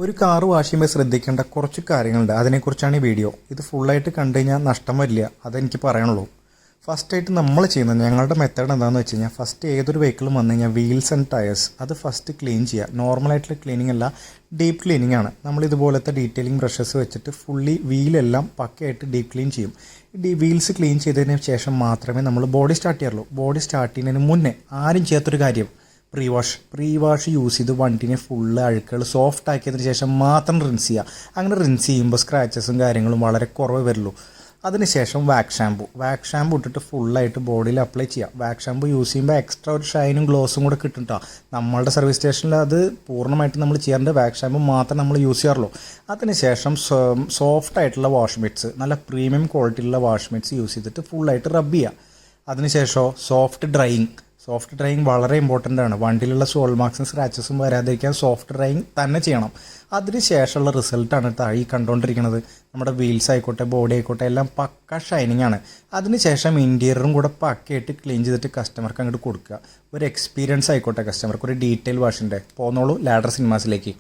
ഒരു car wash ചെയ്യുമ്പോൾ ശ്രദ്ധിക്കേണ്ട കുറച്ച് കാര്യങ്ങളുണ്ട്. അതിനെക്കുറിച്ചാണ് ഈ വീഡിയോ. ഇത് ഫുള്ളായിട്ട് കണ്ടു കഴിഞ്ഞാൽ നഷ്ടം വരില്ല, അതെനിക്ക് പറയാനുള്ളൂ. ഫസ്റ്റായിട്ട് നമ്മൾ ചെയ്യുന്നത്, ഞങ്ങളുടെ മെത്തേഡ് എന്താണെന്ന് വെച്ച് കഴിഞ്ഞാൽ, ഫസ്റ്റ് ഏതൊരു വെഹിക്കിളും വന്നു കഴിഞ്ഞാൽ വീൽസ് ആൻഡ് ടയേഴ്സ് അത് ഫസ്റ്റ് ക്ലീൻ ചെയ്യുക. നോർമലായിട്ടുള്ള ക്ലീനിങ് അല്ല, ഡീപ്പ് ക്ലീനിങ് ആണ്. നമ്മൾ ഇതുപോലത്തെ ഡീറ്റെയിലിംഗ് ബ്രഷസ് വെച്ചിട്ട് ഫുള്ളി വീലെല്ലാം പക്കയായിട്ട് ഡീപ്പ് ക്ലീൻ ചെയ്യും. വീൽസ് ക്ലീൻ ചെയ്തതിന് ശേഷം മാത്രമേ നമ്മൾ ബോഡി സ്റ്റാർട്ട് ചെയ്യാറുള്ളൂ. ബോഡി സ്റ്റാർട്ട് ചെയ്യുന്നതിന് മുന്നേ ആരും ചെയ്യാത്തൊരു കാര്യം, പ്രീ വാഷ് യൂസ് ചെയ്ത് വണ്ടിനെ ഫുള്ള് അഴുക്കുകൾ സോഫ്റ്റ് ആക്കിയതിന് ശേഷം മാത്രം റിൻസ് ചെയ്യുക. അങ്ങനെ റിൻസ് ചെയ്യുമ്പോൾ സ്ക്രാച്ചസും കാര്യങ്ങളും വളരെ കുറവ് വരുള്ളൂ. അതിനുശേഷം വാക്സ് ഷാമ്പു ഇട്ടിട്ട് ഫുള്ളായിട്ട് ബോഡിയിൽ അപ്ലൈ ചെയ്യുക. വാക്സ് ഷാമ്പു യൂസ് ചെയ്യുമ്പോൾ എക്സ്ട്രാ ഒരു ഷൈനും ഗ്ലോസും കൂടെ കിട്ടും കേട്ടോ. നമ്മളുടെ സർവീസ് സ്റ്റേഷനിൽ അത് പൂർണ്ണമായിട്ട് നമ്മൾ ചെയ്യാറുണ്ട്. വാക്സ് ഷാമ്പു മാത്രം നമ്മൾ യൂസ് ചെയ്യാറുള്ളൂ. അതിനുശേഷം സോഫ്റ്റ് ആയിട്ടുള്ള വാഷ് മെറ്റ്സ്, നല്ല പ്രീമിയം ക്വാളിറ്റിയുള്ള വാഷ് മെറ്റ്സ് യൂസ് ചെയ്തിട്ട് ഫുള്ളായിട്ട് റബ്ബ് ചെയ്യുക. അതിനുശേഷം സോഫ്റ്റ് ഡ്രൈയിങ് വളരെ ഇമ്പോർട്ടൻ്റ് ആണ്. വണ്ടിയിലുള്ള സോൾ മാർക്സും സ്ക്രാച്ചസും വരാതിരിക്കാൻ സോഫ്റ്റ് ഡ്രൈയിങ് തന്നെ ചെയ്യണം. അതിന് ശേഷമുള്ള റിസൾട്ടാണ് ഈ കണ്ടുകൊണ്ടിരിക്കുന്നത്. നമ്മുടെ വീൽസ് ആയിക്കോട്ടെ, ബോഡി ആയിക്കോട്ടെ, എല്ലാം പക്ക ഷൈനിങ് ആണ്. അതിനുശേഷം ഇൻറ്റീരിയറും കൂടെ പക്കയായിട്ട് ക്ലീൻ ചെയ്തിട്ട് കസ്റ്റമർക്ക് അങ്ങോട്ട് കൊടുക്കുക. ഒരു എക്സ്പീരിയൻസ് ആയിക്കോട്ടെ കസ്റ്റമർക്ക്, ഒരു ഡീറ്റെയിൽ വാഷിൻ്റെ. പോന്നോളൂ ലാഡർ സിനിമാസിലേക്ക്.